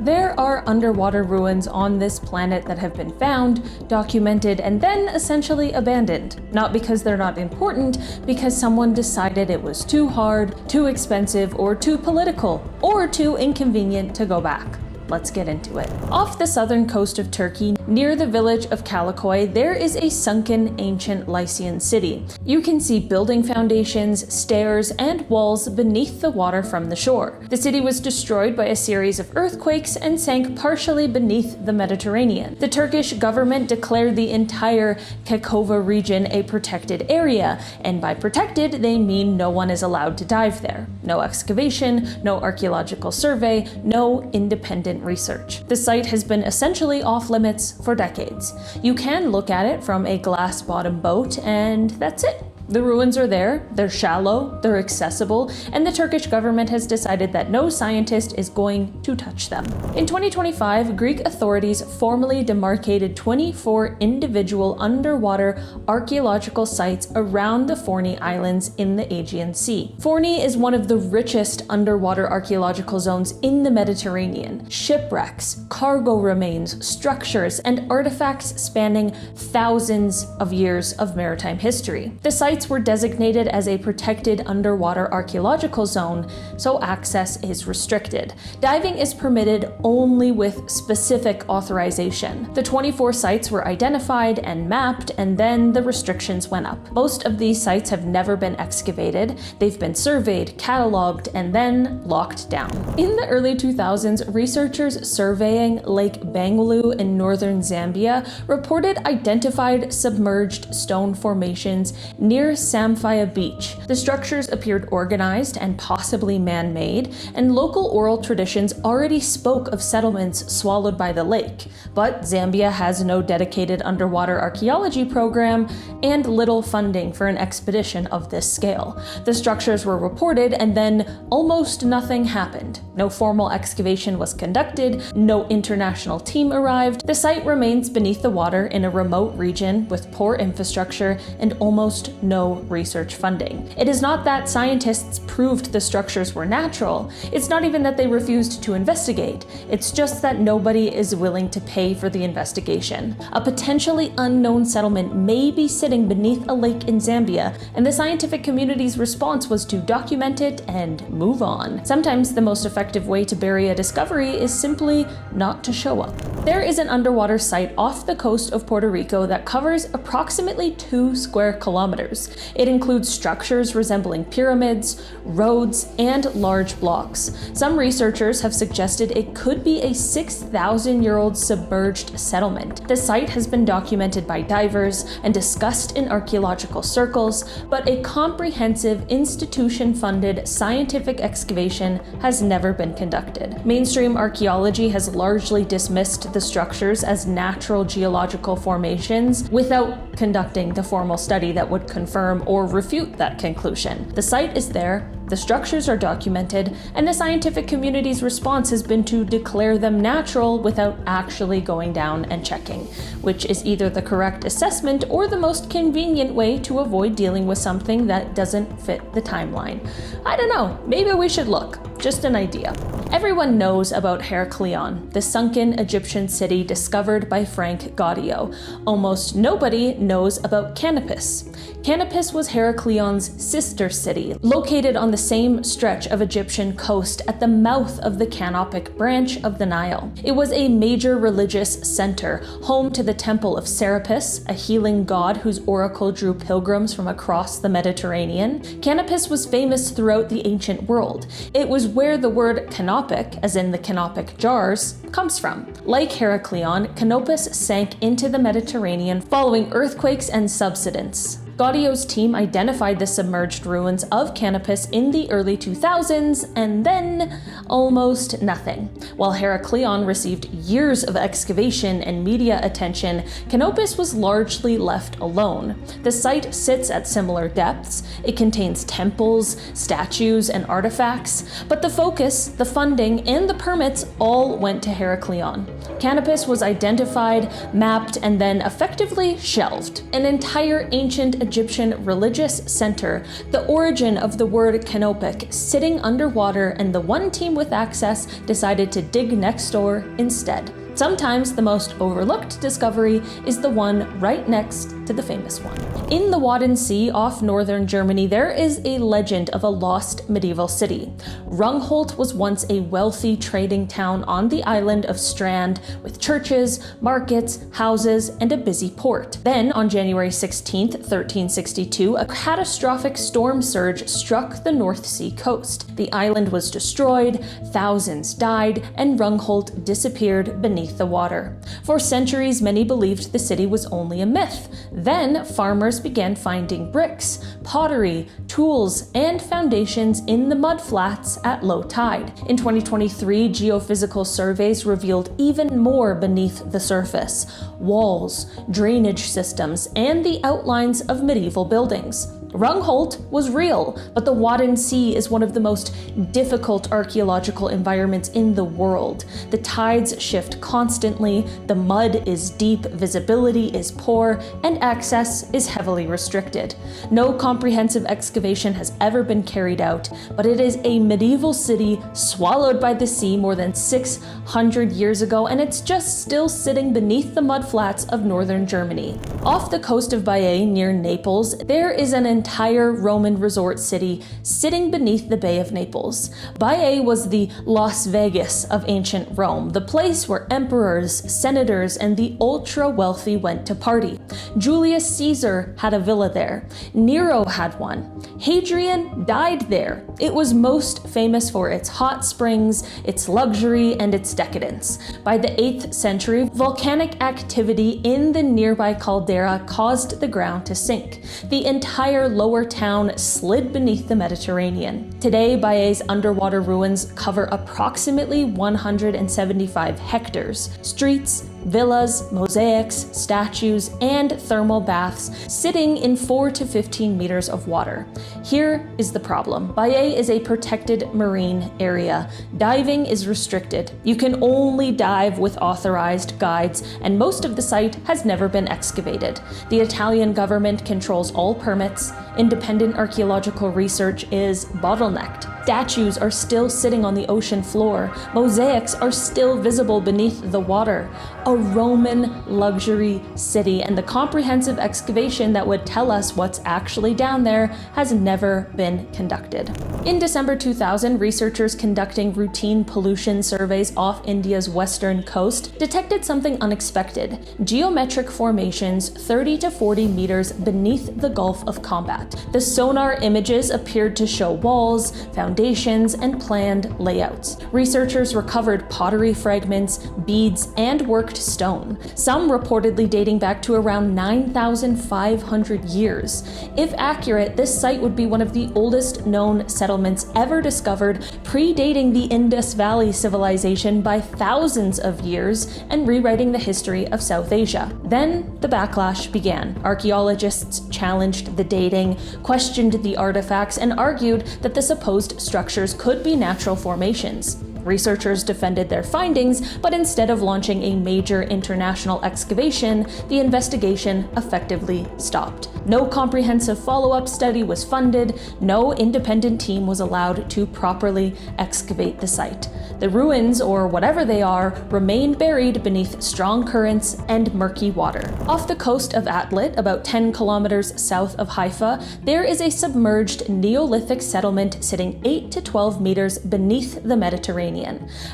There are underwater ruins on this planet that have been found, documented, and then essentially abandoned. Not because they're not important, because someone decided it was too hard, too expensive, or too political, or too inconvenient to go back. Let's get into it. Off the southern coast of Turkey, near the village of Kalıköy, there is a sunken ancient Lycian city. You can see building foundations, stairs, and walls beneath the water from the shore. The city was destroyed by a series of earthquakes and sank partially beneath the Mediterranean. The Turkish government declared the entire Kekova region a protected area, and by protected, they mean no one is allowed to dive there. No excavation, no archaeological survey, no independent research. The site has been essentially off limits for decades. You can look at it from a glass-bottom boat, and that's it. The ruins are there, they're shallow, they're accessible, and the Turkish government has decided that no scientist is going to touch them. In 2025, Greek authorities formally demarcated 24 individual underwater archaeological sites around the Fourni Islands in the Aegean Sea. Fourni is one of the richest underwater archaeological zones in the Mediterranean. Shipwrecks, cargo remains, structures, and artifacts spanning thousands of years of maritime history. The sites were designated as a protected underwater archaeological zone, so access is restricted. Diving is permitted only with specific authorization. The 24 sites were identified and mapped, and then the restrictions went up. Most of these sites have never been excavated. They've been surveyed, cataloged, and then locked down. In the early 2000s, researchers surveying Lake Bangweulu in northern Zambia reported identified submerged stone formations near Samphaya Beach. The structures appeared organized and possibly man-made, and local oral traditions already spoke of settlements swallowed by the lake. But Zambia has no dedicated underwater archaeology program and little funding for an expedition of this scale. The structures were reported, and then almost nothing happened. No formal excavation was conducted, no international team arrived. The site remains beneath the water in a remote region with poor infrastructure and almost no research funding. It is not that scientists proved the structures were natural. It's not even that they refused to investigate. It's just that nobody is willing to pay for the investigation. A potentially unknown settlement may be sitting beneath a lake in Zambia, and the scientific community's response was to document it and move on. Sometimes the most effective way to bury a discovery is simply not to show up. There is an underwater site off the coast of Puerto Rico that covers approximately 2 square kilometers. It includes structures resembling pyramids, roads, and large blocks. Some researchers have suggested it could be a 6,000-year-old submerged settlement. The site has been documented by divers and discussed in archaeological circles, but a comprehensive institution-funded scientific excavation has never been conducted. Mainstream archaeology has largely dismissed the structures as natural geological formations without conducting the formal study that would confirm or refute that conclusion. The site is there, the structures are documented, and the scientific community's response has been to declare them natural without actually going down and checking, which is either the correct assessment or the most convenient way to avoid dealing with something that doesn't fit the timeline. I don't know, maybe we should look. Just an idea. Everyone knows about Heraklion, the sunken Egyptian city discovered by Frank Gaudio. Almost nobody knows about Canopus. Canopus was Heraklion's sister city, located on the same stretch of Egyptian coast at the mouth of the Canopic branch of the Nile. It was a major religious center, home to the temple of Serapis, a healing god whose oracle drew pilgrims from across the Mediterranean. Canopus was famous throughout the ancient world. It was where the word canopic, as in the canopic jars, comes from. Like Heraklion, Canopus sank into the Mediterranean following earthquakes and subsidence. Gaudio's team identified the submerged ruins of Canopus in the early 2000s, and then almost nothing. While Heraklion received years of excavation and media attention, Canopus was largely left alone. The site sits at similar depths, it contains temples, statues, and artifacts, but the focus, the funding, and the permits all went to Heraklion. Canopus was identified, mapped, and then effectively shelved. An entire ancient Egyptian religious center, the origin of the word Canopus, sitting underwater, and the one team with access decided to dig next door instead. Sometimes the most overlooked discovery is the one right next to the famous one. In the Wadden Sea off northern Germany, there is a legend of a lost medieval city. Rungholt was once a wealthy trading town on the island of Strand with churches, markets, houses, and a busy port. Then, on January 16, 1362, a catastrophic storm surge struck the North Sea coast. The island was destroyed, thousands died, and Rungholt disappeared beneath the water. For centuries, many believed the city was only a myth. Then, farmers began finding bricks, pottery, tools, and foundations in the mudflats at low tide. In 2023, geophysical surveys revealed even more beneath the surface: walls, drainage systems, and the outlines of medieval buildings. Rungholt was real, but the Wadden Sea is one of the most difficult archaeological environments in the world. The tides shift constantly, the mud is deep, visibility is poor, and access is heavily restricted. No comprehensive excavation has ever been carried out, but it is a medieval city swallowed by the sea more than 600 years ago, and it's just still sitting beneath the mudflats of northern Germany. Off the coast of Baiae, near Naples, there is an entire Roman resort city sitting beneath the Bay of Naples. Baiae was the Las Vegas of ancient Rome, the place where emperors, senators, and the ultra-wealthy went to party. Julius Caesar had a villa there. Nero had one. Hadrian died there. It was most famous for its hot springs, its luxury, and its decadence. By the 8th century, volcanic activity in the nearby caldera caused the ground to sink. The entire lower town slid beneath the Mediterranean. Today, Baiae's underwater ruins cover approximately 175 hectares. Streets, villas, mosaics, statues, and thermal baths sitting in 4 to 15 meters of water. Here is the problem. Baiae is a protected marine area. Diving is restricted. You can only dive with authorized guides, and most of the site has never been excavated. The Italian government controls all permits. Independent archaeological research is bottlenecked. Statues are still sitting on the ocean floor. Mosaics are still visible beneath the water. A Roman luxury city, and the comprehensive excavation that would tell us what's actually down there has never been conducted. In December 2000, researchers conducting routine pollution surveys off India's western coast detected something unexpected: geometric formations 30 to 40 meters beneath the Gulf of Khambhat. The sonar images appeared to show walls, foundations, and planned layouts. Researchers recovered pottery fragments, beads, and worked stone, some reportedly dating back to around 9,500 years. If accurate, this site would be one of the oldest known settlements ever discovered, predating the Indus Valley civilization by thousands of years and rewriting the history of South Asia. Then the backlash began. Archaeologists challenged the dating, questioned the artifacts, and argued that the supposed structures could be natural formations. Researchers defended their findings, but instead of launching a major international excavation, the investigation effectively stopped. No comprehensive follow-up study was funded, no independent team was allowed to properly excavate the site. The ruins, or whatever they are, remain buried beneath strong currents and murky water. Off the coast of Atlit, about 10 kilometers south of Haifa, there is a submerged Neolithic settlement sitting 8 to 12 meters beneath the Mediterranean.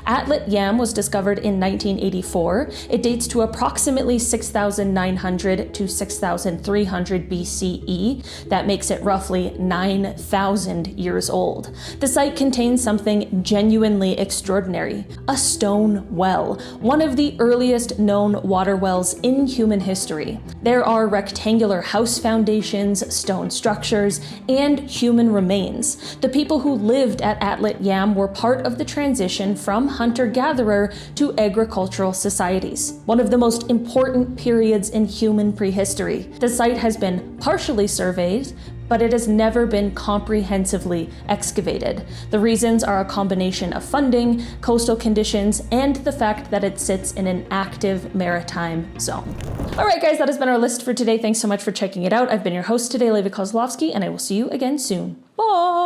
Atlit Yam was discovered in 1984. It dates to approximately 6,900 to 6,300 BCE. That makes it roughly 9,000 years old. The site contains something genuinely extraordinary: a stone well, one of the earliest known water wells in human history. There are rectangular house foundations, stone structures, and human remains. The people who lived at Atlit Yam were part of the transition from hunter-gatherer to agricultural societies, one of the most important periods in human prehistory. The site has been partially surveyed, but it has never been comprehensively excavated. The reasons are a combination of funding, coastal conditions, and the fact that it sits in an active maritime zone. Alright guys, that has been our list for today. Thanks so much for checking it out. I've been your host today, Levi Kozlovsky, and I will see you again soon. Bye!